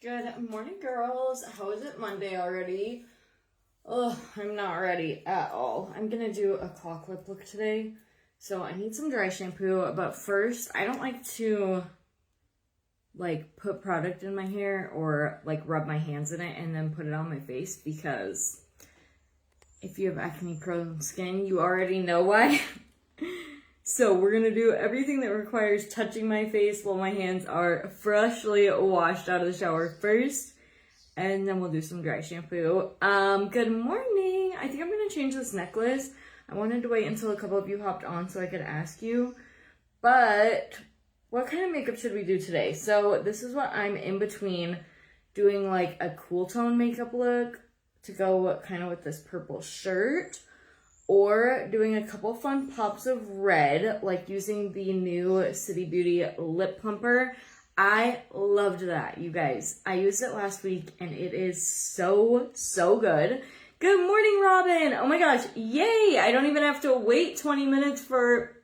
Good morning, girls. How is it Monday already? Ugh, I'm not ready at all. I'm gonna do a claw clip look today. So I need some dry shampoo, but first, I don't like to put product in my hair or rub my hands in it and then put it on my face, because if you have acne prone skin, you already know why. So we're gonna do everything that requires touching my face while my hands are freshly washed out of the shower first, and then we'll do some dry shampoo. Good morning. I think I'm gonna change this necklace. I wanted to wait until a couple of you hopped on so I could ask you, but what kind of makeup should we do today? So this is what I'm in between doing, like a cool tone makeup look to go kind of with this purple shirt, or doing a couple fun pops of red, like using the new City Beauty lip plumper. I loved that, you guys. I used it last week and it is so good. Good morning, Robin. Oh my gosh, yay! I don't even have to wait 20 minutes for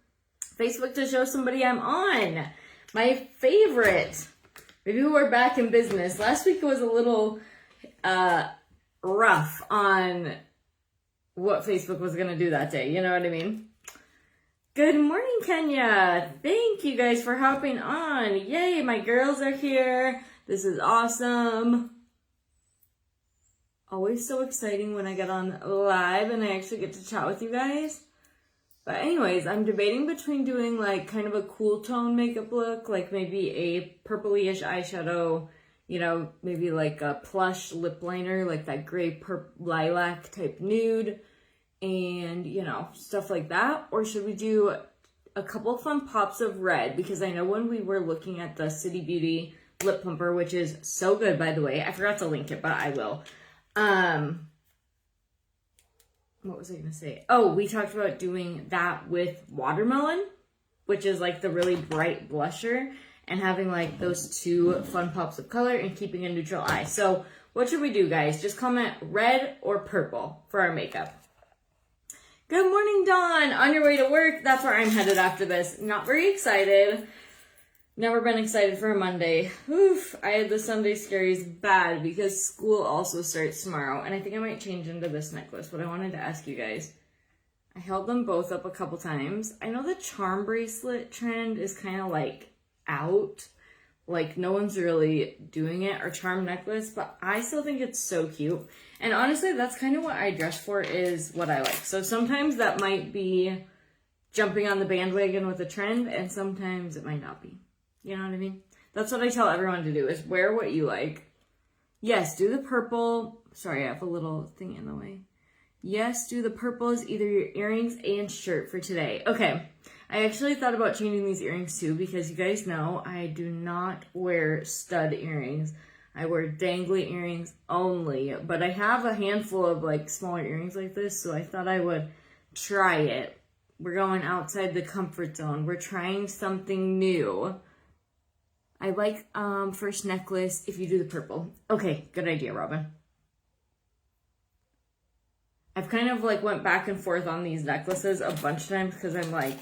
Facebook to show somebody I'm on. My favorite. Maybe we're back in business. Last week was a little rough on what Facebook was gonna do that day, you know what I mean? Good morning, Kenya. Thank you guys for hopping on. Yay, my girls are here. This is awesome. Always so exciting when I get on live and I actually get to chat with you guys. But anyways, I'm debating between doing like kind of a cool tone makeup look, like maybe a purpley-ish eyeshadow, you know, maybe like a plush lip liner, like that gray lilac type nude, and, you know, stuff like that. Or should we do a couple fun pops of red? Because I know when we were looking at the City Beauty lip plumper, which is so good, by the way, I forgot to link it, but I will. What was I gonna say? Oh, we talked about doing that with watermelon, which is like the really bright blusher, and having like those two fun pops of color and keeping a neutral eye. So what should we do, guys? Just comment red or purple for our makeup. Good morning, Dawn. On your way to work? That's where I'm headed after this. Not very excited. Never been excited for a Monday. Oof, I had the Sunday scaries bad because school also starts tomorrow, and I think I might change into this necklace, but I wanted to ask you guys. I held them both up a couple times. I know the charm bracelet trend is kind of like out. Like no one's really doing it, or charm necklace, but I still think it's so cute. And honestly, that's kind of what I dress for, is what I like. So sometimes that might be jumping on the bandwagon with a trend, and sometimes it might not be. You know what I mean? That's what I tell everyone to do, is wear what you like. Yes, do the purple. Sorry, I have a little thing in the way. Yes, do the purple as either your earrings and shirt for today. Okay, I actually thought about changing these earrings too, because you guys know I do not wear stud earrings. I wear dangly earrings only, but I have a handful of like smaller earrings like this, so I thought I would try it. We're going outside the comfort zone. We're trying something new. I like first necklace if you do the purple. Okay, good idea, Robin. I've kind of like went back and forth on these necklaces a bunch of times because I'm like,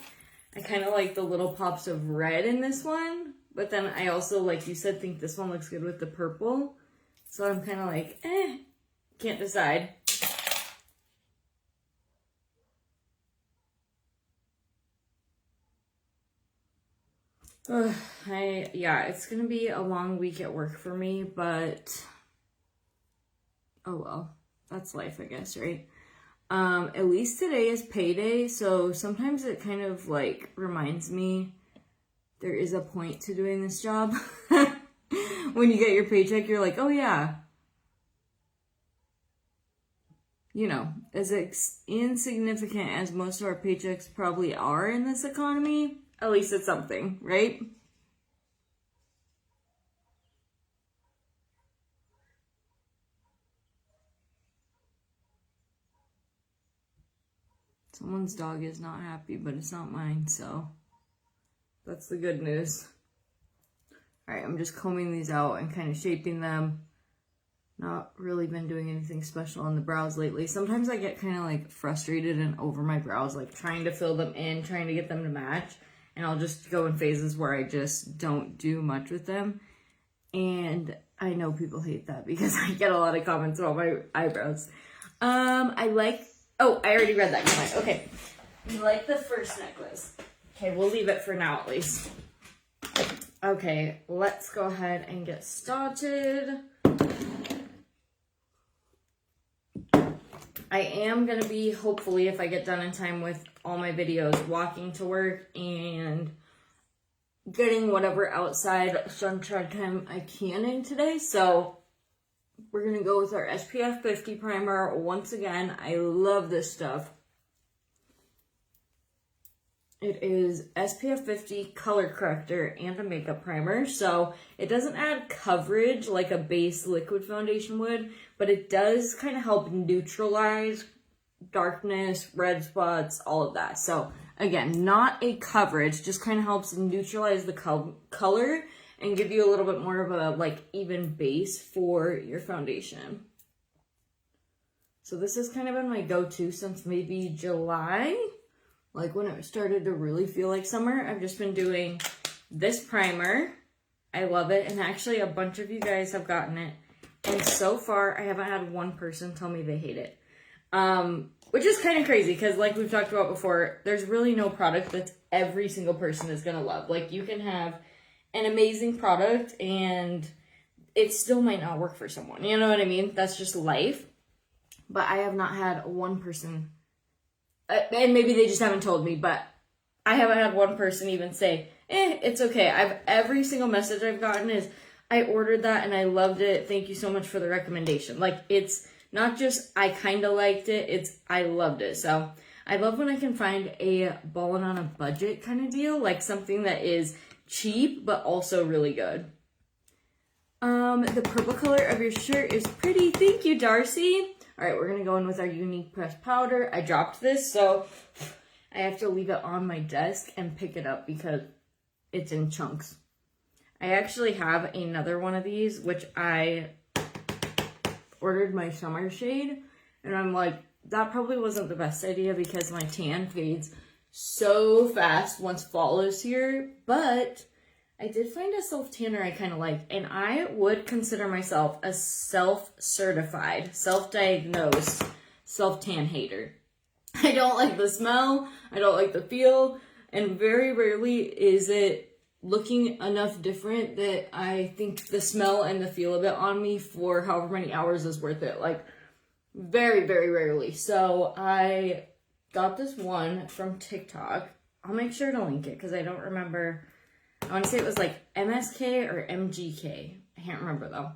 I kind of like the little pops of red in this one, but then I also, like you said, think this one looks good with the purple. So I'm kind of like, can't decide. Yeah, it's gonna be a long week at work for me, but oh well, that's life, I guess, right? At least today is payday, so sometimes it kind of like reminds me there is a point to doing this job. When you get your paycheck, you're like, oh yeah. You know, as insignificant as most of our paychecks probably are in this economy, at least it's something, right? Someone's dog is not happy, but it's not mine, so that's the good news. All right, I'm just combing these out and kind of shaping them. Not really been doing anything special on the brows lately. Sometimes I get kind of like frustrated and over my brows, like trying to fill them in, trying to get them to match. And I'll just go in phases where I just don't do much with them. And I I know people hate that because I get a lot of comments about my eyebrows. I already read that comment. Okay. You like the first necklace. Okay, we'll leave it for now at least. Okay, let's go ahead and get started. I am going to be, hopefully, if I get done in time with all my videos, walking to work and getting whatever outside sunshine time I can in today. So we're going to go with our SPF 50 primer. Once again, I love this stuff. It is SPF 50 color corrector and a makeup primer. So it doesn't add coverage like a base liquid foundation would, but it does kind of help neutralize darkness, red spots, all of that. So again, not a coverage, just kind of helps neutralize the color and give you a little bit more of a like even base for your foundation. So this has kind of been my go-to since maybe July. Like when it started to really feel like summer. I've just been doing this primer. I love it. And actually a bunch of you guys have gotten it. And so far, I haven't had one person tell me they hate it. Which is kind of crazy because like we've talked about before, there's really no product that every single person is going to love. Like you can have an amazing product and it still might not work for someone. You know what I mean? That's just life. But I have not had one person... and maybe they just haven't told me, but I haven't had one person even say, it's okay. Every single message I've gotten is, I ordered that and I loved it. Thank you so much for the recommendation. Like, it's not just, I kind of liked it. It's, I loved it. So I love when I can find a ballin' on a budget kind of deal, like something that is cheap, but also really good. The purple color of your shirt is pretty. Thank you, Darcy. All right, we're going to go in with our Unique Pressed Powder. I dropped this, so I have to leave it on my desk and pick it up because it's in chunks. I actually have another one of these, which I ordered my summer shade, and I'm like, that probably wasn't the best idea because my tan fades so fast once fall is here, but I did find a self-tanner I kind of like, and I would consider myself a self-certified, self-diagnosed, self-tan hater. I don't like the smell, I don't like the feel, and very rarely is it looking enough different that I think the smell and the feel of it on me for however many hours is worth it. Like, very, very rarely. So I got this one from TikTok. I'll make sure to link it because I don't remember... I want to say it was like MSK or MGK. I can't remember though.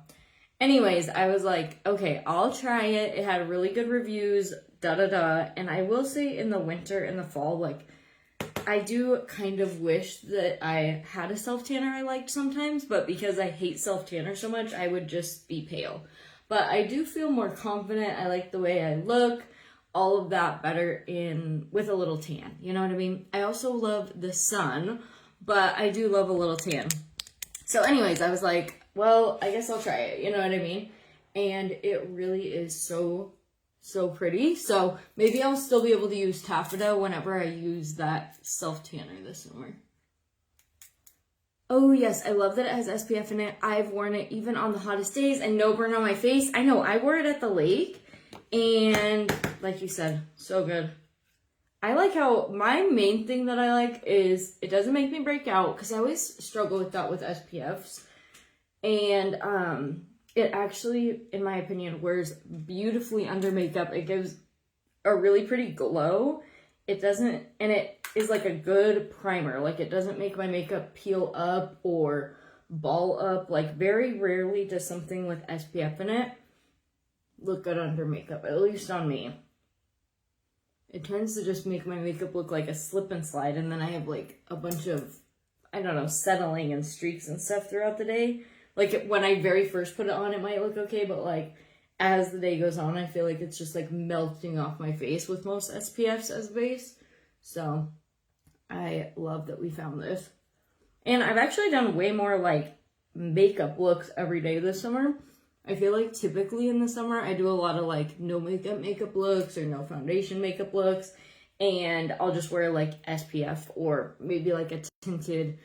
Anyways, I was like, okay, I'll try it. It had really good reviews, And I will say in the winter and the fall, like, I do kind of wish that I had a self-tanner I liked sometimes, but because I hate self-tanner so much, I would just be pale. But I do feel more confident. I like the way I look, all of that better with a little tan. You know what I mean? I also love the sun, but I do love a little tan. So anyways, I was like, well, I guess I'll try it. You know what I mean? And it really is so, so pretty. So maybe I'll still be able to use taffeta whenever I use that self-tanner this summer. Oh yes, I love that it has SPF in it. I've worn it even on the hottest days and no burn on my face. I know, I wore it at the lake and like you said, so good. I like how, my main thing that I like is it doesn't make me break out because I always struggle with that with SPFs. And it actually, in my opinion, wears beautifully under makeup. It gives a really pretty glow. It doesn't, and it is like a good primer. Like it doesn't make my makeup peel up or ball up. Like very rarely does something with SPF in it look good under makeup, at least on me. It tends to just make my makeup look like a slip and slide, and then I have like a bunch of, I don't know, settling and streaks and stuff throughout the day. Like when I very first put it on, it might look okay, but like as the day goes on, I feel like it's just like melting off my face with most SPFs as base. So I love that we found this. And I've actually done way more like makeup looks every day this summer. I feel like typically in the summer, I do a lot of like no makeup looks or no foundation makeup looks. And I'll just wear like SPF or maybe like a tinted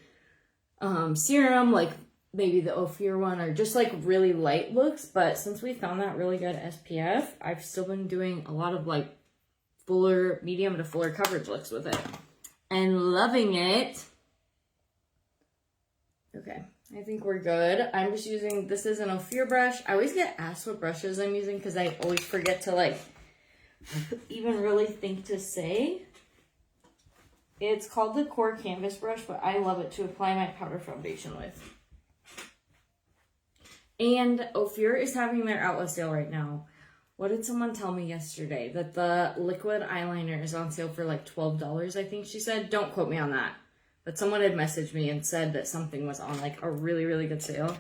serum. Like maybe the Ophir one, or just like really light looks. But since we found that really good SPF, I've still been doing a lot of like fuller, medium to fuller coverage looks with it and loving it. Okay, I think we're good. I'm just using, this is an Ophir brush. I always get asked what brushes I'm using because I always forget to like even really think to say. It's called the Core Canvas brush, but I love it to apply my powder foundation with. And Ophir is having their outlet sale right now. What did someone tell me yesterday? That the liquid eyeliner is on sale for like $12, I think she said. Don't quote me on that. But someone had messaged me and said that something was on like a really, really good sale.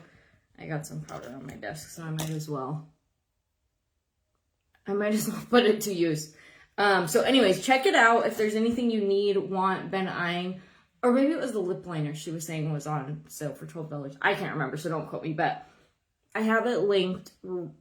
I got some powder on my desk, so I might as well put it to use. So anyways, check it out. If there's anything you need, want, been eyeing, or maybe it was the lip liner she was saying was on sale for $12. I can't remember, so don't quote me, but I have it linked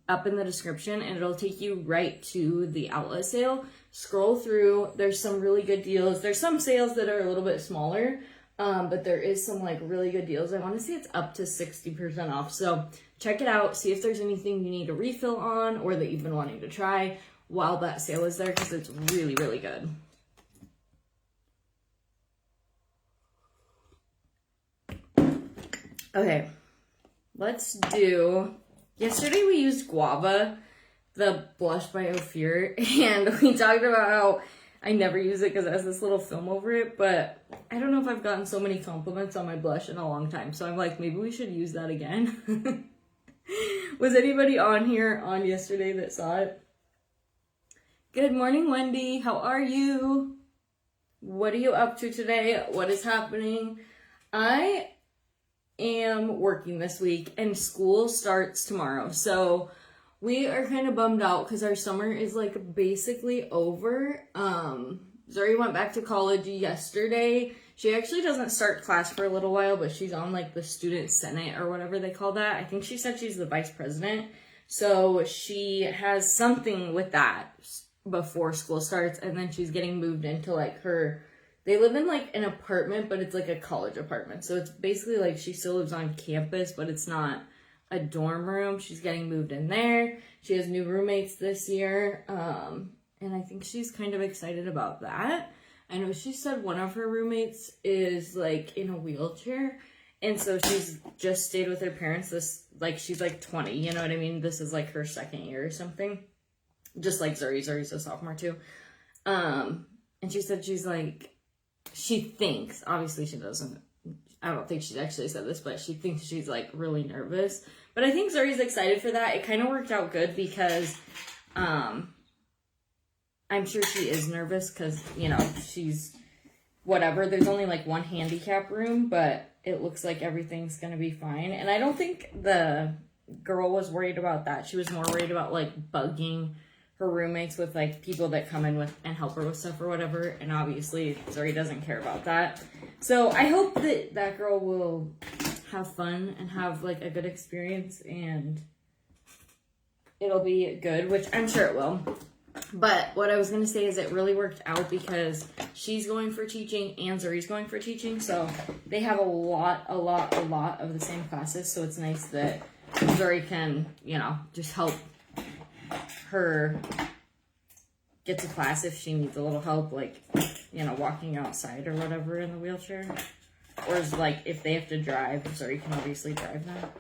up in the description and it'll take you right to the outlet sale. Scroll through. There's some really good deals. There's some sales that are a little bit smaller, but there is some like really good deals. I want to say it's up to 60% off. So check it out. See if there's anything you need a refill on or that you've been wanting to try while that sale is there, because it's really, really good. Okay. Let's do, yesterday we used Guava, the blush by Ophir, and we talked about how I never use it because it has this little film over it, but I don't know if I've gotten so many compliments on my blush in a long time, so I'm like, maybe we should use that again. Was anybody on here on yesterday that saw it? Good morning, Wendy. How are you? What are you up to today? What is happening? I am working this week and school starts tomorrow, so we are kind of bummed out because our summer is like basically over. Zuri went back to college yesterday. She actually doesn't start class for a little while, but she's on like the student senate or whatever they call that. I think she said she's the vice president, so she has something with that before school starts, and then she's getting moved into like they live in like an apartment, but it's like a college apartment. So it's basically like she still lives on campus, but it's not a dorm room. She's getting moved in there. She has new roommates this year. And I think she's kind of excited about that. I know she said one of her roommates is like in a wheelchair. And so she's just stayed with her parents. She's like 20, you know what I mean? This is like her second year or something. Just like Zuri's a sophomore too. And she said she's like, she thinks, obviously she doesn't, I don't think she's actually said this, but she thinks she's like really nervous. But I think Zuri's excited for that. It kind of worked out good because I'm sure she is nervous because, you know, she's whatever. There's only like one handicap room, but it looks like everything's going to be fine. And I don't think the girl was worried about that. She was more worried about like bugging her roommates with like people that come in with and help her with stuff or whatever, and obviously Zuri doesn't care about that. So I hope that that girl will have fun and have like a good experience and it'll be good, which I'm sure it will. But what I was gonna say is it really worked out because she's going for teaching and Zuri's going for teaching, so they have a lot of the same classes, so it's nice that Zuri can, you know, just help her get to class if she needs a little help, like, you know, walking outside or whatever in the wheelchair. Or is like if they have to drive, so you can obviously drive now.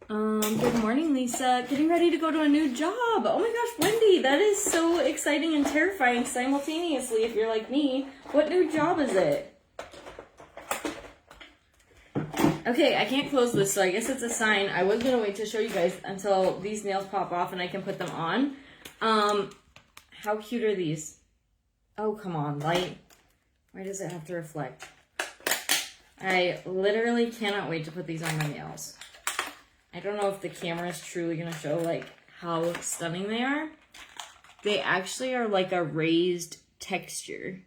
Good morning, Lisa. Getting ready to go to a new job. Oh my gosh, Wendy, that is so exciting and terrifying simultaneously if you're like me. What new job is it? Okay, I can't close this, so I guess it's a sign. I was gonna wait to show you guys until these nails pop off and I can put them on. How cute are these? Oh, come on, light. Why does it have to reflect? I literally cannot wait to put these on my nails. I don't know if the camera is truly gonna show like how stunning they are. They actually are like a raised texture.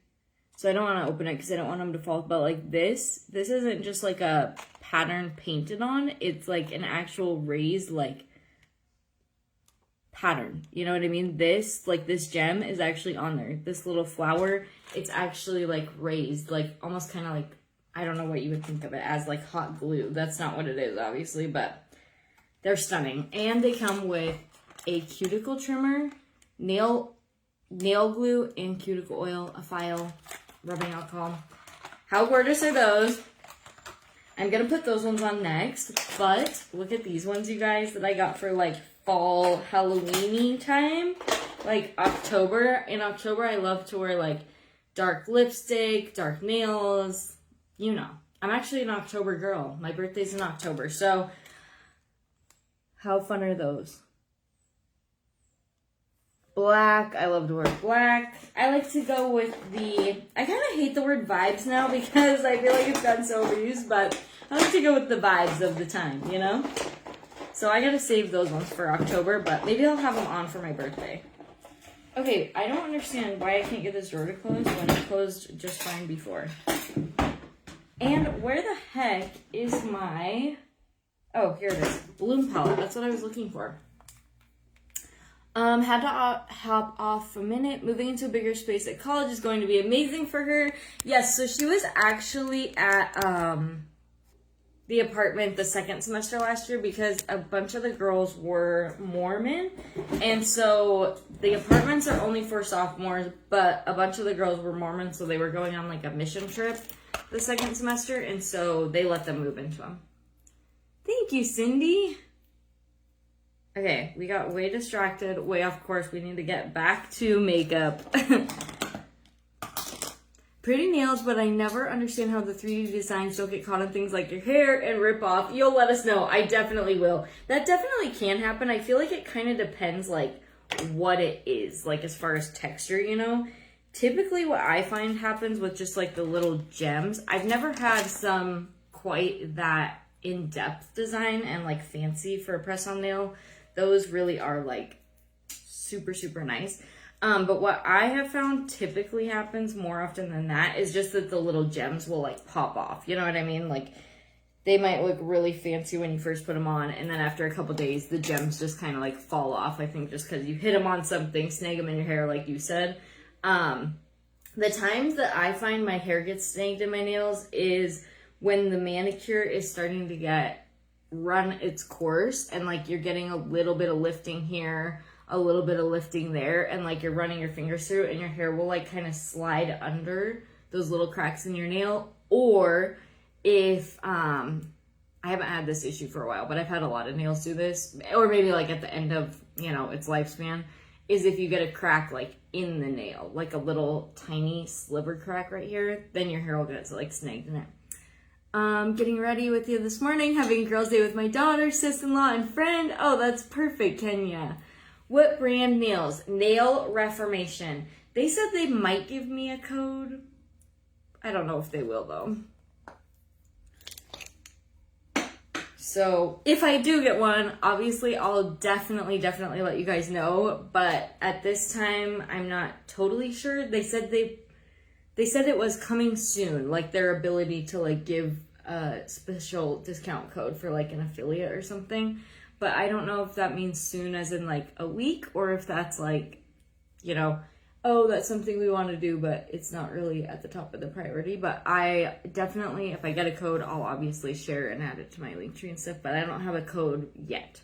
So I don't want to open it because I don't want them to fall. But like this isn't just like a pattern painted on. It's like an actual raised like pattern. You know what I mean? This gem is actually on there. This little flower, it's actually like raised, like almost kind of like I don't know what you would think of it as, like hot glue. That's not what it is, obviously, but they're stunning. And they come with a cuticle trimmer, nail glue, and cuticle oil, a file, rubbing alcohol. How gorgeous are those? I'm gonna put those ones on next, but look at these ones, you guys, that I got for like fall Halloween-y time, like October. In October, I love to wear like dark lipstick, dark nails, you know. I'm actually an October girl. My birthday's in October, so how fun are those? Black, I love to wear black. I like to go with I kind of hate the word vibes now because I feel like it's gotten so overused, but I like to go with the vibes of the time, you know? So I gotta save those ones for October, but maybe I'll have them on for my birthday. Okay, I don't understand why I can't get this drawer to close when it closed just fine before. And where the heck is my... Oh, here it is. Bloom palette. That's what I was looking for. Had to hop off a minute. Moving into a bigger space at college is going to be amazing for her. Yes, so she was actually at the apartment the second semester last year because a bunch of the girls were Mormon. And so the apartments are only for sophomores, but a bunch of the girls were Mormon, so they were going on like a mission trip the second semester, and so they let them move into them. Thank you, Cindy. Okay, we got way distracted, way off course. We need to get back to makeup. Pretty nails, but I never understand how the 3D designs don't get caught on things like your hair and rip off. You'll let us know. I definitely will. That definitely can happen. I feel like it kind of depends, like, what it is, like, as far as texture, you know? Typically, what I find happens with just, like, the little gems. I've never had some quite that in-depth design and, like, fancy for a press-on nail. Those really are, like, super, super nice. But what I have found typically happens more often than that is just that the little gems will, like, pop off. You know what I mean? Like, they might look really fancy when you first put them on, and then after a couple days, the gems just kind of, like, fall off. I think just because you hit them on something, snag them in your hair, like you said. The times that I find my hair gets snagged in my nails is when the manicure is starting to run its course, and, like, you're getting a little bit of lifting here, a little bit of lifting there, and, like, you're running your fingers through it, and your hair will, like, kind of slide under those little cracks in your nail. Or if I haven't had this issue for a while, but I've had a lot of nails do this, or maybe, like, at the end of, you know, its lifespan, is if you get a crack, like, in the nail, like a little tiny sliver crack right here, then your hair will get, like, snagged in it. Getting ready with you this morning, having a girls' day with my daughter, sis-in-law, and friend. Oh, that's perfect, Kenya. What brand nails? Nail Reformation. They said they might give me a code. I don't know if they will, though. So if I do get one, obviously I'll definitely let you guys know. But at this time, I'm not totally sure. They said it was coming soon, like their ability to, like, give a special discount code for, like, an affiliate or something. But I don't know if that means soon as in, like, a week, or if that's, like, you know, oh, that's something we want to do, but it's not really at the top of the priority. But I definitely, if I get a code, I'll obviously share and add it to my Linktree and stuff, but I don't have a code yet.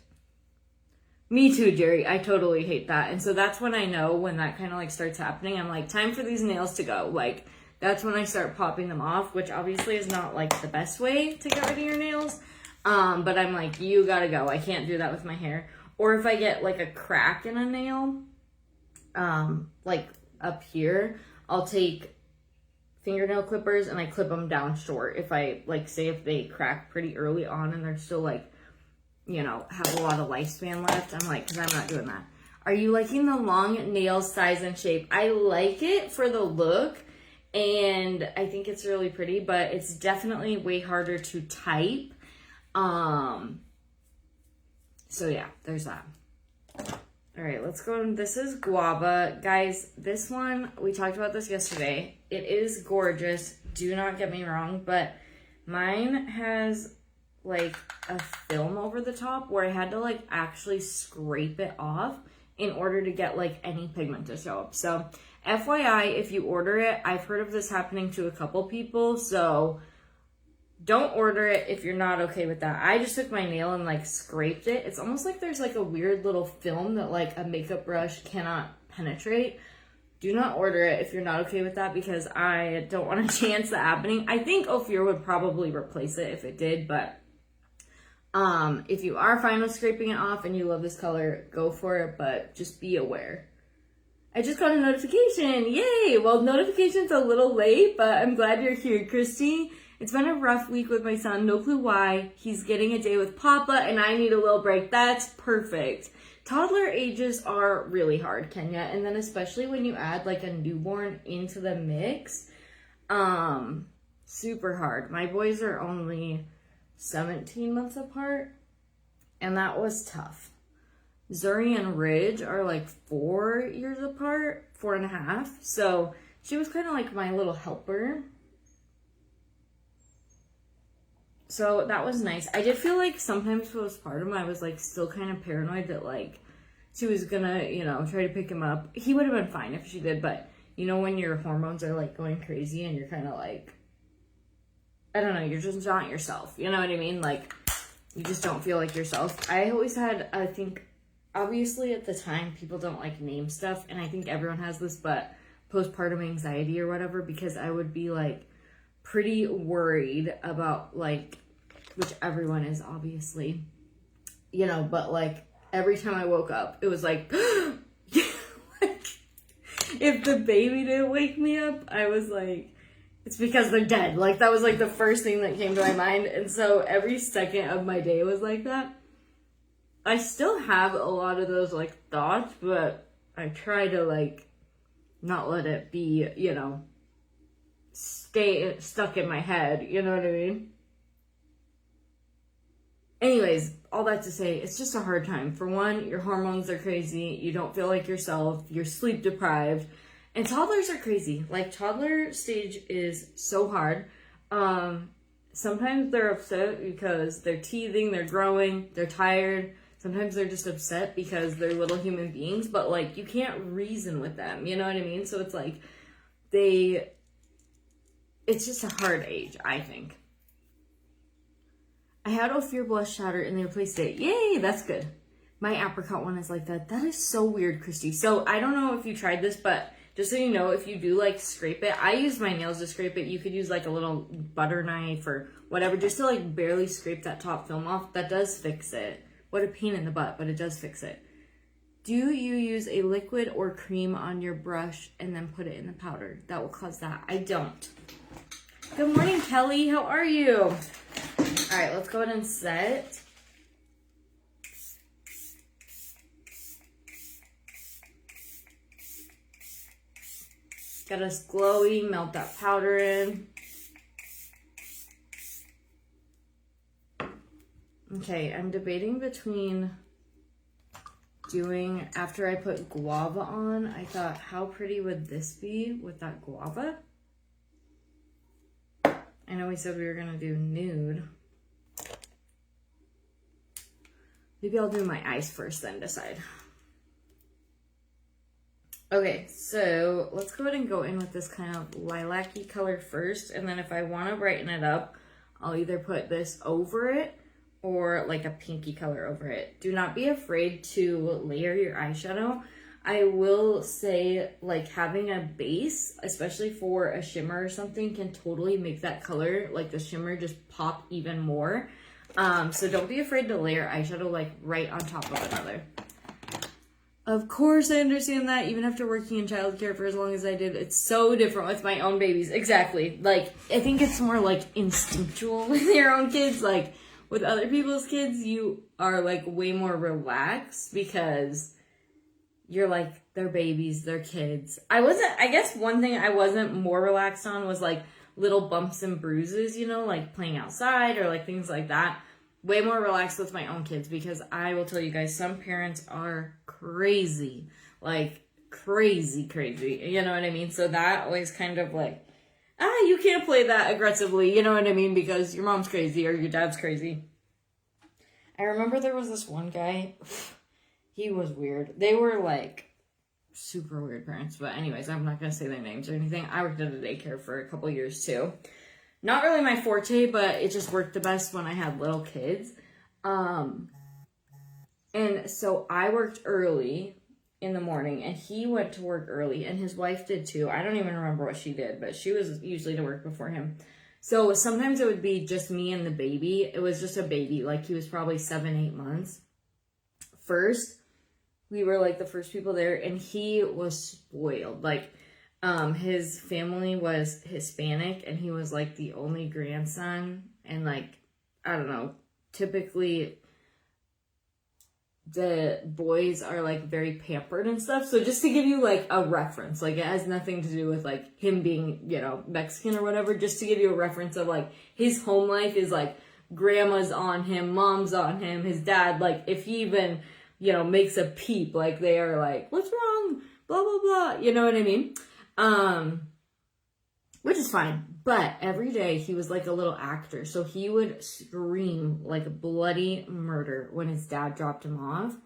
Me too, Jerry. I totally hate that. And so that's when I know when that kind of, like, starts happening. I'm like, time for these nails to go. Like, that's when I start popping them off, which obviously is not, like, the best way to get rid of your nails. But I'm like, you gotta go. I can't do that with my hair. Or if I get, like, a crack in a nail, like, up here, I'll take fingernail clippers and I clip them down short. If I, like, say if they crack pretty early on and they're still, like, you know, have a lot of lifespan left, I'm like, because I'm not doing that. Are you liking the long nail size and shape? I like it for the look, and I think it's really pretty, but it's definitely way harder to type. So yeah, there's that. All right, let's go. This is Guava. Guys, this one, we talked about this yesterday. It is gorgeous. Do not get me wrong, but mine has, like, a film over the top where I had to, like, actually scrape it off in order to get, like, any pigment to show up. So FYI, if you order it, I've heard of this happening to a couple people, so don't order it if you're not okay with that. I just took my nail and like scraped it. It's almost like there's like a weird little film that like a makeup brush cannot penetrate. Do not order it if you're not okay with that, because I don't want a chance that happening. I think Ophir would probably replace it if it did, but if you are fine with scraping it off and you love this color, go for it, but just be aware. I just got a notification. Yay! Well, notification's a little late, but I'm glad you're here, Christy. It's been a rough week with my son. No clue why. He's getting a day with Papa, and I need a little break. That's perfect. Toddler ages are really hard, Kenya. And then especially when you add like a newborn into the mix, super hard. My boys are only 17 months apart, and that was tough. Zuri and Ridge are like 4 years apart, 4.5. So she was kind of like my little helper. So that was nice. I did feel like sometimes postpartum, I was like still kind of paranoid that like she was gonna, you know, try to pick him up. He would have been fine if she did, but you know, when your hormones are like going crazy and you're kind of like, I don't know, you're just not yourself. You know what I mean? Like, you just don't feel like yourself. I always had, I think, obviously at the time, people don't like name stuff, and I think everyone has this, but postpartum anxiety or whatever, because I would be like pretty worried about like, which everyone is obviously, you know, but like every time I woke up, it was like, like if the baby didn't wake me up, I was like, it's because they're dead. Like that was like the first thing that came to my mind. And so every second of my day was like that. I still have a lot of those like thoughts, but I try to like not let it be, you know, stay stuck in my head. You know what I mean? Anyways, all that to say, it's just a hard time. For one, your hormones are crazy. You don't feel like yourself. You're sleep deprived. And toddlers are crazy. Like, toddler stage is so hard. Sometimes they're upset because they're teething, they're growing, they're tired. Sometimes they're just upset because they're little human beings, but like, you can't reason with them. You know what I mean? So it's like, it's just a hard age, I think. I had Ophir blush shatter and they replaced it. Yay, that's good. My apricot one is like that. That is so weird, Christy. So I don't know if you tried this, but just so you know, if you do like scrape it, I use my nails to scrape it. You could use like a little butter knife or whatever, just to like barely scrape that top film off. That does fix it. What a pain in the butt, but it does fix it. Do you use a liquid or cream on your brush and then put it in the powder? That will cause that. I don't. Good morning, Kelly. How are you? All right, let's go ahead and set. Got us glowy, melt that powder in. Okay, I'm debating between doing, after I put guava on, I thought, how pretty would this be with that guava? I know we said we were gonna do nude. Maybe I'll do my eyes first, then decide. Okay, so let's go ahead and go in with this kind of lilac-y color first, and then if I want to brighten it up, I'll either put this over it or like a pinky color over it. Do not be afraid to layer your eyeshadow. I will say, like, having a base, especially for a shimmer or something, can totally make that color, like the shimmer, just pop even more. So don't be afraid to layer eyeshadow like right on top of another. Of course, I understand that. Even after working in childcare for as long as I did, it's so different with my own babies. Exactly. Like, I think it's more like instinctual with your own kids. Like, with other people's kids, you are like way more relaxed because you're like, they're babies, they're kids. I guess one thing I wasn't more relaxed on was like little bumps and bruises, you know, like playing outside or like things like that. Way more relaxed with my own kids, because I will tell you guys, some parents are crazy, like crazy, you know what I mean? So that always kind of like, you can't play that aggressively, you know what I mean? Because your mom's crazy or your dad's crazy. I remember there was this one guy, he was weird. They were like super weird parents, but anyways, I'm not going to say their names or anything. I worked at a daycare for a couple years too. not really my forte, but it just worked the best when I had little kids. And so I worked early in the morning, and he went to work early, and his wife did too. I don't even remember what she did, but she was usually to work before him. So sometimes it would be just me and the baby. It was just a baby. Like, he was probably 7-8 months. First, we were like the first people there, and he was spoiled. Like, his family was Hispanic, and he was like the only grandson. And like, I don't know, typically the boys are like very pampered and stuff. So just to give you like a reference, like, it has nothing to do with like him being, you know, Mexican or whatever, just to give you a reference of like his home life is like grandma's on him, mom's on him, his dad, like if he even, you know, makes a peep, like they are like, what's wrong, blah blah blah, you know what I mean? Which is fine. But every day he was like a little actor. So he would scream like bloody murder when his dad dropped him off.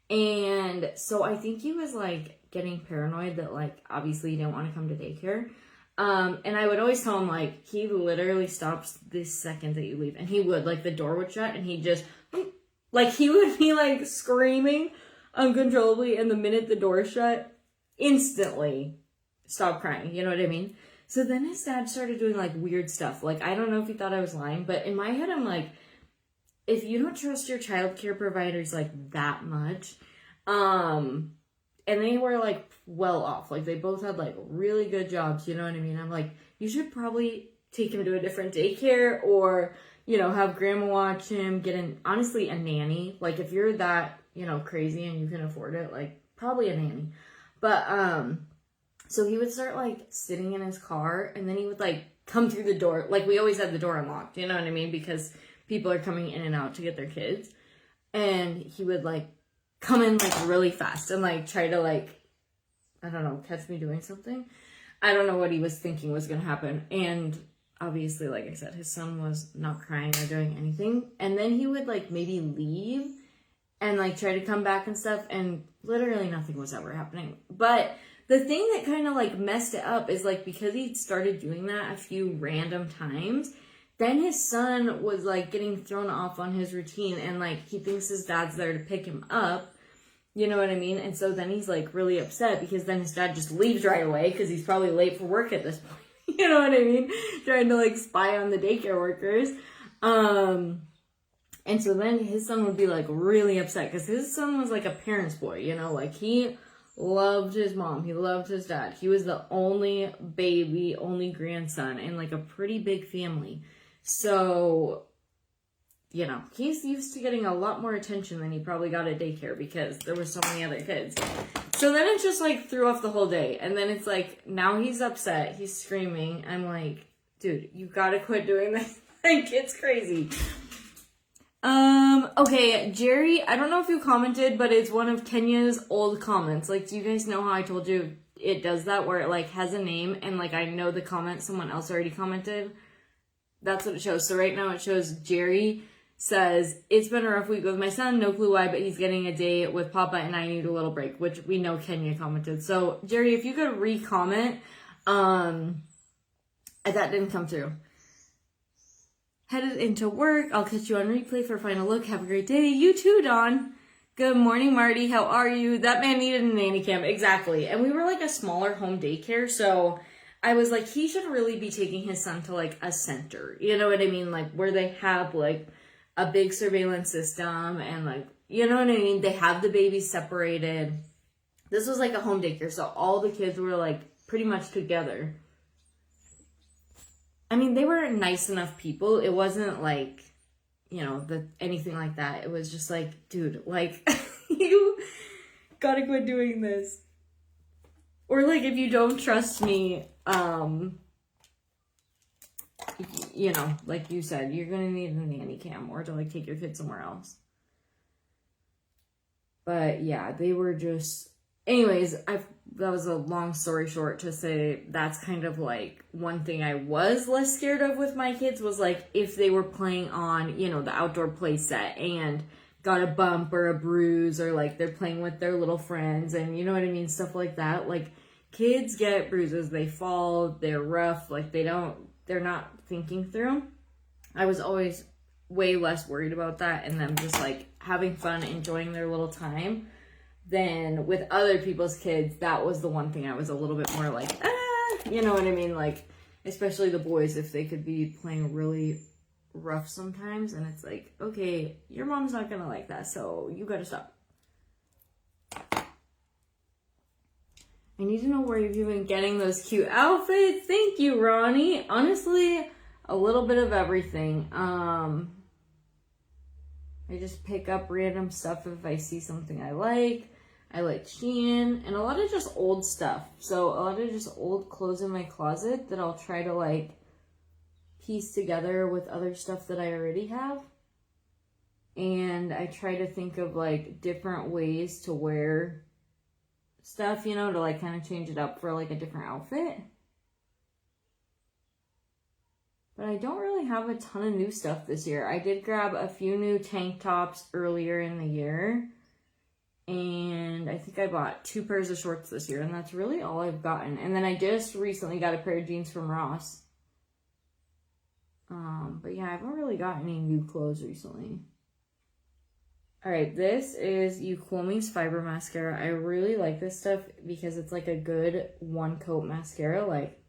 And so I think he was like getting paranoid that like obviously he didn't want to come to daycare. And I would always tell him like, he literally stops the second that you leave. And he would, like, the door would shut and he just, like, he would be like screaming uncontrollably. And the minute the door shut, instantly stop crying. You know what I mean? So then his dad started doing like weird stuff. Like, I don't know if he thought I was lying, but in my head, I'm like, if you don't trust your childcare providers like that much, and they were like well off, like they both had like really good jobs, you know what I mean? I'm like, you should probably take him to a different daycare, or, you know, have grandma watch him, get honestly, a nanny. Like, if you're that, you know, crazy and you can afford it, like probably a nanny. But, so he would start like sitting in his car, and then he would like come through the door. Like, we always had the door unlocked, you know what I mean? Because people are coming in and out to get their kids. And he would like come in like really fast and like try to like, I don't know, catch me doing something. I don't know what he was thinking was going to happen. And obviously, like I said, his son was not crying or doing anything. And then he would like maybe leave and like try to come back and stuff. And literally nothing was ever happening. But the thing that kind of like messed it up is like, because he started doing that a few random times, then his son was like getting thrown off on his routine, and like he thinks his dad's there to pick him up. You know what I mean? And so then he's like really upset because then his dad just leaves right away because he's probably late for work at this point. You know what I mean? Trying to like spy on the daycare workers. And so then his son would be like really upset because his son was like a parent's boy, you know, like he loved his mom, he loved his dad. He was the only baby, only grandson in like a pretty big family. So, you know, he's used to getting a lot more attention than he probably got at daycare because there were so many other kids. So then it just like threw off the whole day. And then it's like, now he's upset, he's screaming. I'm like, dude, you gotta quit doing this. Like, it's crazy. Okay, Jerry, I don't know if you commented, but it's one of Kenya's old comments. Like, do you guys know how I told you it does that, where it like has a name and like I know the comment someone else already commented? That's what it shows. So right now it shows Jerry says, it's been a rough week with my son, no clue why, but he's getting a day with Papa and I need a little break, which we know Kenya commented. So Jerry, if you could re-comment, that didn't come through. Headed into work. I'll catch you on replay for a final look. Have a great day. You too, Dawn. Good morning, Marty. How are you? That man needed a nanny cam. Exactly. And we were like a smaller home daycare. So I was like, he should really be taking his son to like a center. You know what I mean? Like where they have like a big surveillance system and like, you know what I mean? They have the babies separated. This was like a home daycare. So all the kids were like pretty much together. I mean, they were nice enough people. It wasn't like, you know, anything like that. It was just like, dude, like, you gotta quit doing this. Or like, if you don't trust me, you know, like you said, you're gonna need a nanny cam or to like take your kid somewhere else. But yeah, they were just, anyways, that was a long story short to say that's kind of like one thing I was less scared of with my kids was like if they were playing on, you know, the outdoor play set and got a bump or a bruise, or like they're playing with their little friends and you know what I mean, stuff like that. Like kids get bruises, they fall, they're rough, like they don't they're not thinking through. I was always way less worried about that and them just like having fun, enjoying their little time. Then with other people's kids, that was the one thing I was a little bit more like, you know what I mean? Like, especially the boys, if they could be playing really rough sometimes, and it's like, okay, your mom's not gonna like that, so you gotta stop. I need to know where you've been getting those cute outfits. Thank you, Ronnie. Honestly, a little bit of everything. I just pick up random stuff if I see something I like. I like Shein, and a lot of just old stuff. So a lot of just old clothes in my closet that I'll try to like piece together with other stuff that I already have. And I try to think of like different ways to wear stuff, you know, to like kind of change it up for like a different outfit. But I don't really have a ton of new stuff this year. I did grab a few new tank tops earlier in the year. And I think I bought 2 pairs of shorts this year. And that's really all I've gotten. And then I just recently got a pair of jeans from Ross. But yeah, I haven't really got any new clothes recently. Alright, this is Uqomi's Fiber Mascara. I really like this stuff because it's like a good one coat mascara. Like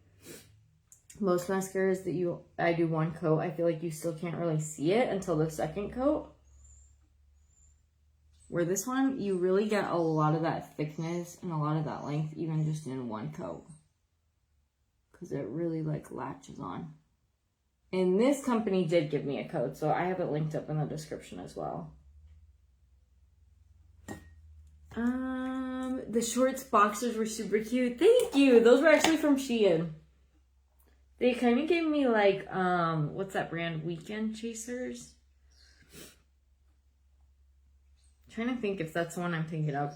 most mascaras that I do one coat, I feel like you still can't really see it until the second coat. Where this one, you really get a lot of that thickness and a lot of that length even just in one coat. Because it really like latches on. And this company did give me a code, so I have it linked up in the description as well. The shorts boxers were super cute. Thank you. Those were actually from Shein. They kind of gave me like, what's that brand? Weekend Chasers? I'm trying to think if that's the one I'm thinking of.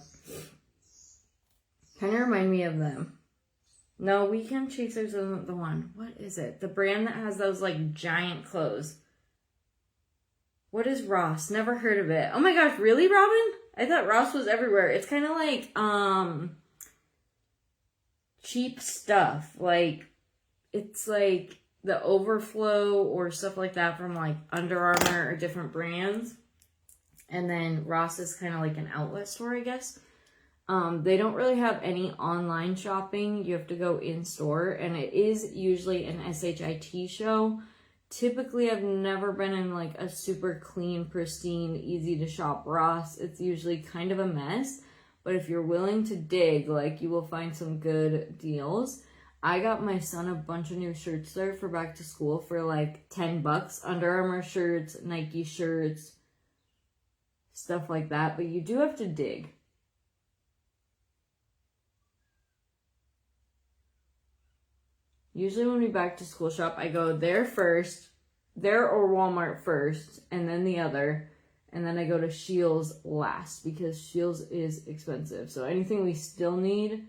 Kind of remind me of them. No, Weekend Chasers isn't the one. What is it? The brand that has those like giant clothes. What is Ross? Never heard of it. Oh my gosh, really, Robin? I thought Ross was everywhere. It's kind of like cheap stuff. Like it's like the Overflow or stuff like that from like Under Armour or different brands. And then Ross is kind of like an outlet store, I guess. They don't really have any online shopping. You have to go in store, and it is usually an SHIT show. Typically, I've never been in like a super clean, pristine, easy to shop Ross. It's usually kind of a mess, but if you're willing to dig, like you will find some good deals. I got my son a bunch of new shirts there for back to school for like $10. Under Armour shirts, Nike shirts, stuff like that, but you do have to dig. Usually when we back to school shop, I go there first, there or Walmart first, and then the other, and then I go to Scheels last because Scheels is expensive. So anything we still need,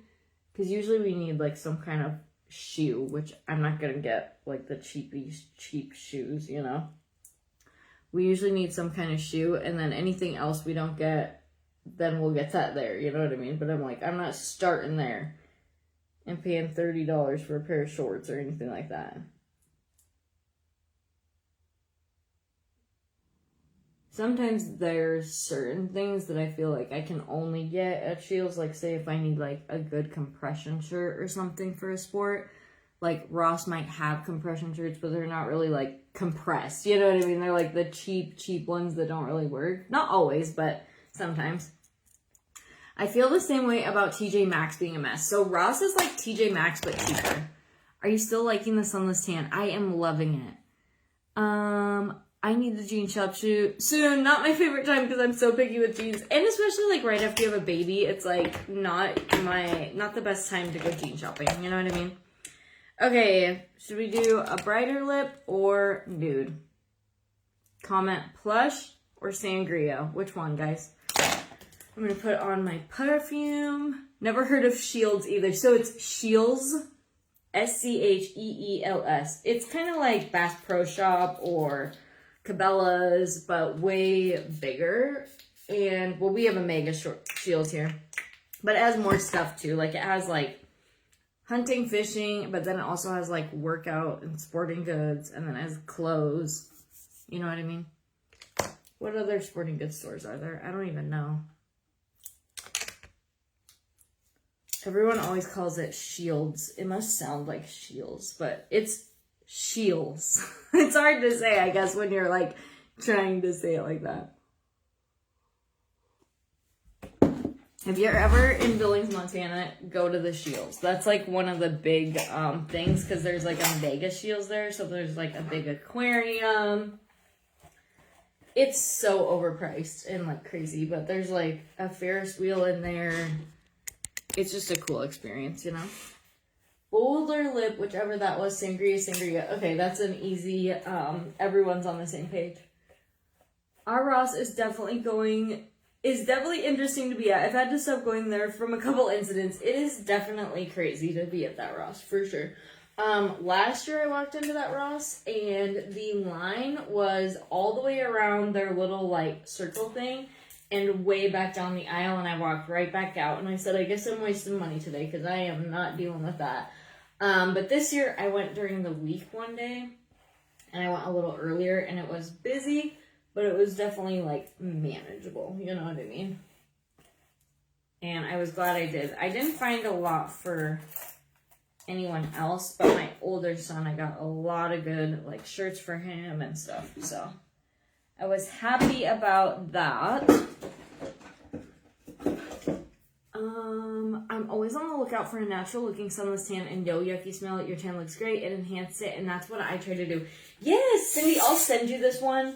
because usually we need like some kind of shoe, which I'm not going to get like the cheap shoes, you know. We usually need some kind of shoe, and then anything else we don't get, then we'll get that there, you know what I mean? But I'm like, I'm not starting there and paying $30 for a pair of shorts or anything like that. Sometimes there's certain things that I feel like I can only get at Scheels. Like say if I need like a good compression shirt or something for a sport. Like Ross might have compression shirts, but they're not really like compressed. You know what I mean? They're like the cheap ones that don't really work. Not always, but sometimes. I feel the same way about TJ Maxx being a mess. So Ross is like TJ Maxx, but cheaper. Are you still liking the sunless tan? I am loving it. I need the jean shop shoot soon. Not my favorite time because I'm so picky with jeans. And especially like right after you have a baby, it's like not the best time to go jean shopping. You know what I mean? Okay, should we do a brighter lip or nude? Comment plush or sangria. Which one, guys? I'm going to put on my perfume. Never heard of Scheels either. So it's Scheels, Scheels. It's kind of like Bass Pro Shop or Cabela's, but way bigger. And, well, we have a mega Scheels here. But it has more stuff, too. Like, it has, like, hunting, fishing, but then it also has like workout and sporting goods, and then it has clothes. You know what I mean? What other sporting goods stores are there? I don't even know. Everyone always calls it Shields. It must sound like Shields, but it's Shields. It's hard to say, I guess, when you're like trying to say it like that. If you're ever in Billings, Montana, go to the Shields. That's like one of the big things, because there's like a mega Shields there. So there's like a big aquarium. It's so overpriced and like crazy, but there's like a Ferris wheel in there. It's just a cool experience, you know? Boulder Lip, whichever that was, sangria. Okay, that's an easy, everyone's on the same page. Our Ross is definitely interesting to be at. I've had to stop going there from a couple incidents. It is definitely crazy to be at that Ross, for sure. Last year I walked into that Ross, and the line was all the way around their little, like, circle thing, and way back down the aisle, and I walked right back out, and I said, I guess I'm wasting money today, because I am not dealing with that. But this year, I went during the week one day, and I went a little earlier, and it was busy, but it was definitely, like, manageable, you know what I mean? And I was glad I did. I didn't find a lot for anyone else, but my older son, I got a lot of good, like, shirts for him and stuff, so I was happy about that. I'm always on the lookout for a natural looking sunless tan, and no yucky smell. Your tan looks great. It enhanced it, and that's what I try to do. Yes, Cindy, I'll send you this one.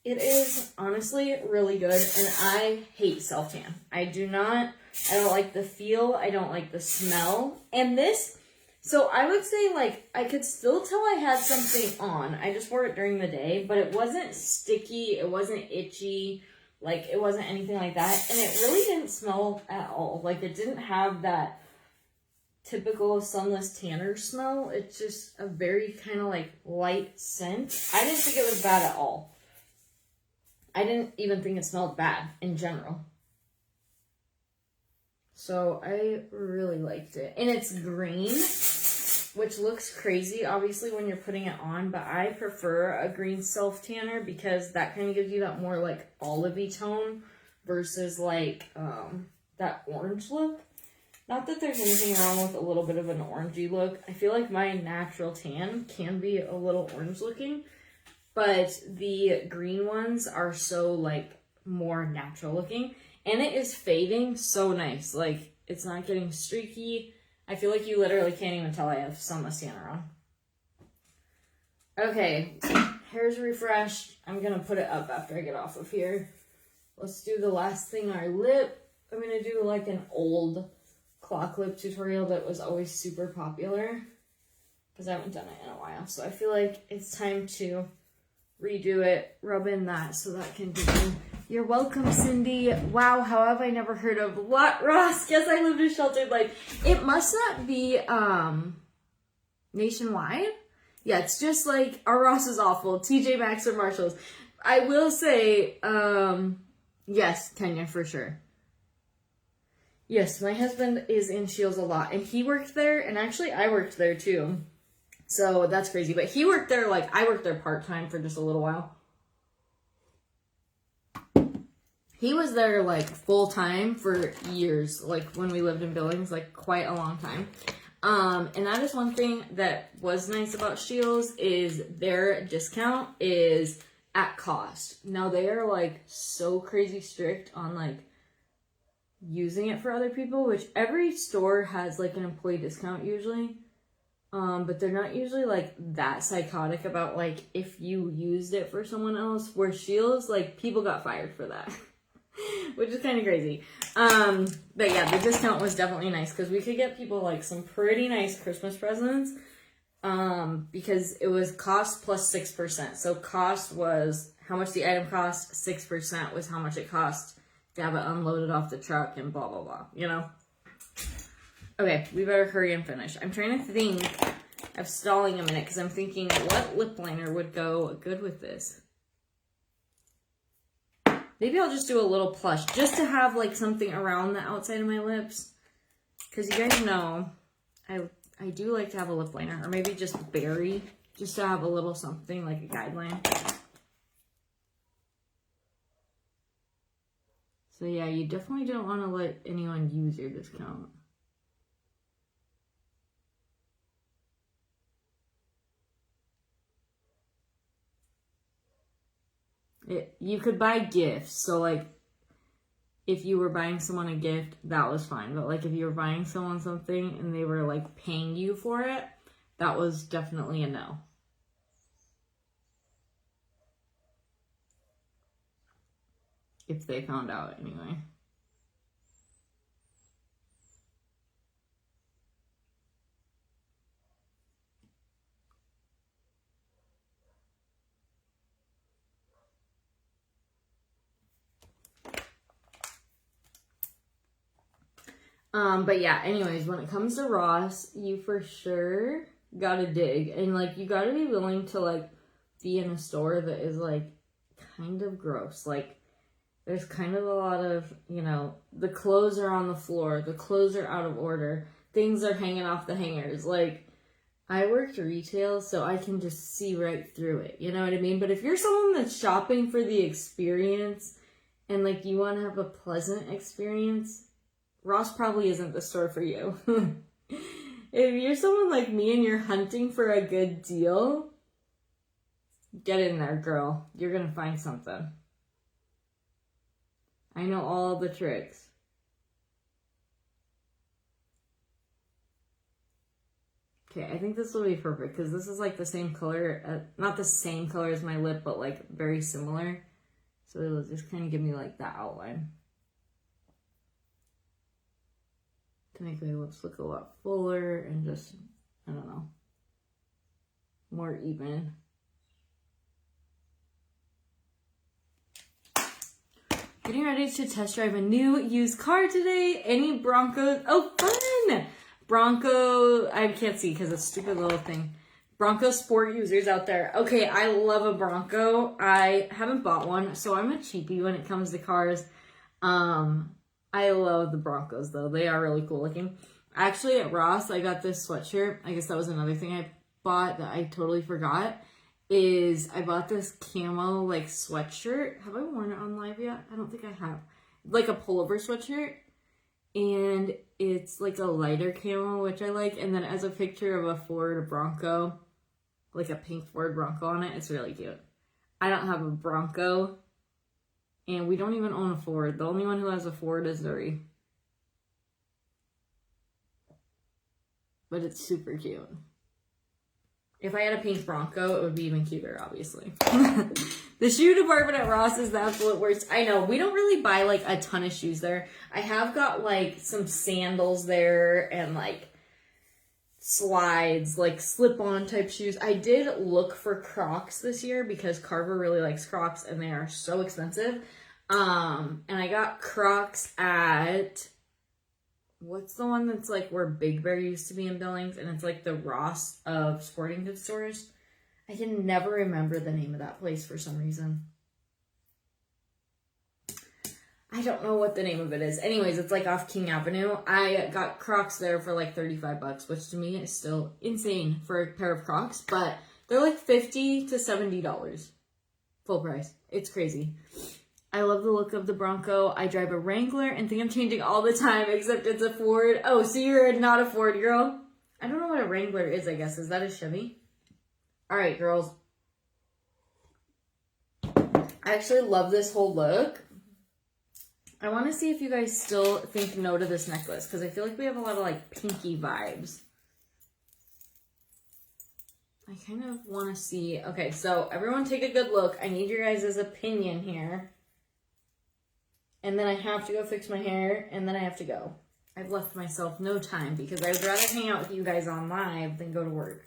It is honestly really good, and I hate self-tan. I don't like the feel. I don't like the smell. And this, so I would say, like, I could still tell I had something on. I just wore it during the day, but it wasn't sticky. It wasn't itchy. Like, it wasn't anything like that. And it really didn't smell at all. Like, it didn't have that typical sunless tanner smell. It's just a very kind of, like, light scent. I didn't think it was bad at all. I didn't even think it smelled bad in general. So I really liked it. And it's green, which looks crazy, obviously, when you're putting it on. But I prefer a green self-tanner because that kind of gives you that more, like, olivey tone versus, like, that orange look. Not that there's anything wrong with a little bit of an orangey look. I feel like my natural tan can be a little orange looking. But the green ones are so, like, more natural looking. And it is fading so nice. Like, it's not getting streaky. I feel like you literally can't even tell I have sunless tanner on. Okay, hair's refreshed. I'm going to put it up after I get off of here. Let's do the last thing, our lip. I'm going to do, like, an old clock lip tutorial that was always super popular. Because I haven't done it in a while. So I feel like it's time to redo it, rub in that so that can be done. You're welcome, Cindy. Wow, how have I never heard of what, Ross? Guess I lived a sheltered life. It must not be nationwide. Yeah, it's just like our Ross is awful. TJ Maxx or Marshalls. I will say, yes, Kenya, for sure. Yes, my husband is in Shields a lot, and he worked there, and actually I worked there too. So that's crazy. But he worked there, like, I worked there part-time for just a little while. He was there, like, full-time for years, like, when we lived in Billings, like, quite a long time. And that is one thing that was nice about Shields is their discount is at cost. Now, they are, like, so crazy strict on, like, using it for other people, which every store has, like, an employee discount usually. But they're not usually, like, that psychotic about, like, if you used it for someone else. Where Shields, like, people got fired for that. Which is kind of crazy. But yeah, the discount was definitely nice. Because we could get people, like, some pretty nice Christmas presents. Because it was cost plus 6%. So cost was how much the item cost. 6% was how much it cost to have it unloaded off the truck and blah, blah, blah. You know? Okay, we better hurry and finish. I'm trying to think of stalling a minute because I'm thinking what lip liner would go good with this. Maybe I'll just do a little plush just to have, like, something around the outside of my lips. Because you guys know I do like to have a lip liner, or maybe just berry, just to have a little something like a guideline. So yeah, you definitely don't want to let anyone use your discount. You could buy gifts, so like if you were buying someone a gift, that was fine. But like if you were buying someone something and they were like paying you for it, that was definitely a no. If they found out anyway. But yeah, anyways, when it comes to Ross, you for sure gotta dig. And like, you gotta be willing to like be in a store that is like kind of gross. Like, there's kind of a lot of, you know, the clothes are on the floor, the clothes are out of order, things are hanging off the hangers. Like, I worked retail, so I can just see right through it. You know what I mean? But if you're someone that's shopping for the experience and like you want to have a pleasant experience, Ross probably isn't the store for you. If you're someone like me and you're hunting for a good deal, get in there, girl. You're gonna find something. I know all the tricks. Okay, I think this will be perfect because this is like the same color, not the same color as my lip, but like very similar. So it'll just kind of give me like that outline. To make my lips look a lot fuller and just, I don't know, more even. Getting ready to test drive a new used car today. Any Broncos? Oh, fun! Bronco, I can't see because it's a stupid little thing. Bronco sport users out there. Okay, I love a Bronco. I haven't bought one, so I'm a cheapie when it comes to cars. I love the Broncos though. They are really cool looking. Actually, at Ross, I got this sweatshirt. I guess that was another thing I bought that I totally forgot. Is I bought this camo like sweatshirt. Have I worn it on live yet? I don't think I have. Like a pullover sweatshirt. And it's like a lighter camo, which I like. And then it has a picture of a Ford Bronco. Like a pink Ford Bronco on it. It's really cute. I don't have a Bronco. And we don't even own a Ford. The only one who has a Ford is Zuri. But it's super cute. If I had a pink Bronco, it would be even cuter, obviously. The shoe department at Ross is the absolute worst. I know, we don't really buy like a ton of shoes there. I have got like some sandals there and like slides, like slip-on type shoes. I did look for Crocs this year because Carver really likes Crocs and they are so expensive. And I got Crocs at, what's the one that's like where Big Bear used to be in Billings, and it's like the Ross of sporting goods stores. I can never remember the name of that place for some reason. I don't know what the name of it is. Anyways, it's like off King Avenue. I got Crocs there for like $35, which to me is still insane for a pair of Crocs, but they're like $50 to $70 full price. It's crazy. I love the look of the Bronco. I drive a Wrangler and think I'm changing all the time, except it's a Ford. Oh, so you're not a Ford girl? I don't know what a Wrangler is, I guess. Is that a Chevy? All right, girls. I actually love this whole look. I want to see if you guys still think no to this necklace, because I feel like we have a lot of like pinky vibes. I kind of want to see. Okay, so everyone take a good look. I need your guys' opinion here. And then I have to go fix my hair, and then I have to go. I've left myself no time because I would rather hang out with you guys on live than go to work.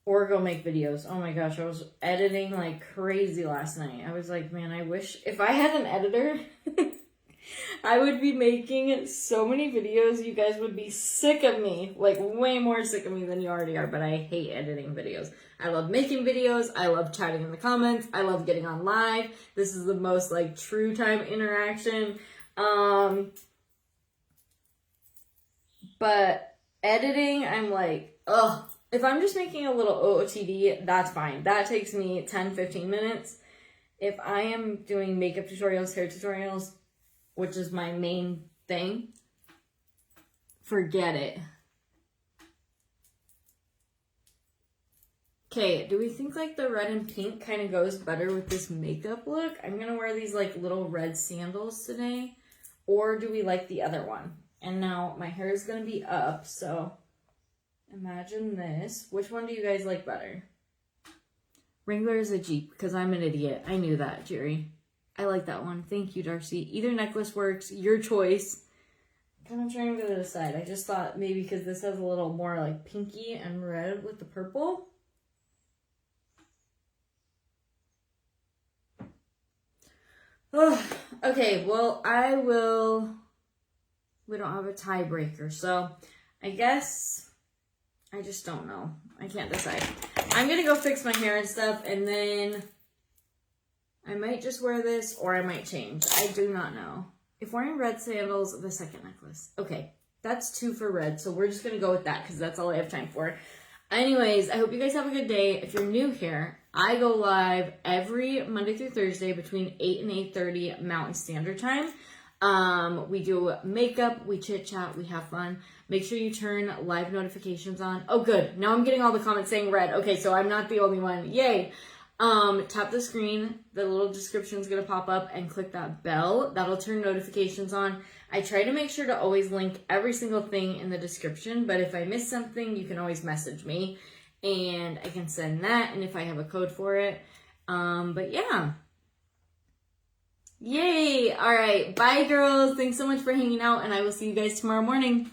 Or go make videos. Oh my gosh, I was editing like crazy last night. I was like, man, I wish if I had an editor, I would be making so many videos. You guys would be sick of me. Like way more sick of me than you already are, but I hate editing videos. I love making videos. I love chatting in the comments. I love getting on live. This is the most like true time interaction. But Editing, I'm like, ugh. If I'm just making a little OOTD, that's fine. That takes me 10-15 minutes. If I am doing makeup tutorials, hair tutorials, which is my main thing, forget it. Okay, do we think like the red and pink kind of goes better with this makeup look? I'm gonna wear these like little red sandals today. Or do we like the other one? And now my hair is gonna be up, so imagine this. Which one do you guys like better? Wrangler is a Jeep, because I'm an idiot. I knew that, Jerry. I like that one. Thank you, Darcy. Either necklace works. Your choice. I'm kind of trying to decide. I just thought maybe because this has a little more like pinky and red with the purple. Oh, okay, well, we don't have a tiebreaker, so I guess I just don't know. I can't decide. I'm gonna go fix my hair and stuff, and then I might just wear this, or I might change. I do not know. If wearing red sandals, the second necklace. Okay, that's 2 for red, so we're just gonna go with that, because that's all I have time for. Anyways, I hope you guys have a good day. If you're new here, I go live every Monday through Thursday between 8 and 8:30 Mountain Standard Time. We do makeup, we chit chat, we have fun. Make sure you turn live notifications on. Oh, good. Now I'm getting all the comments saying red. Okay, so I'm not the only one. Yay. Tap the screen. The little description is going to pop up, and click that bell. That'll turn notifications on. I try to make sure to always link every single thing in the description, but if I miss something, you can always message me and I can send that, and if I have a code for it. But yeah. Yay! All right. Bye, girls. Thanks so much for hanging out, and I will see you guys tomorrow morning.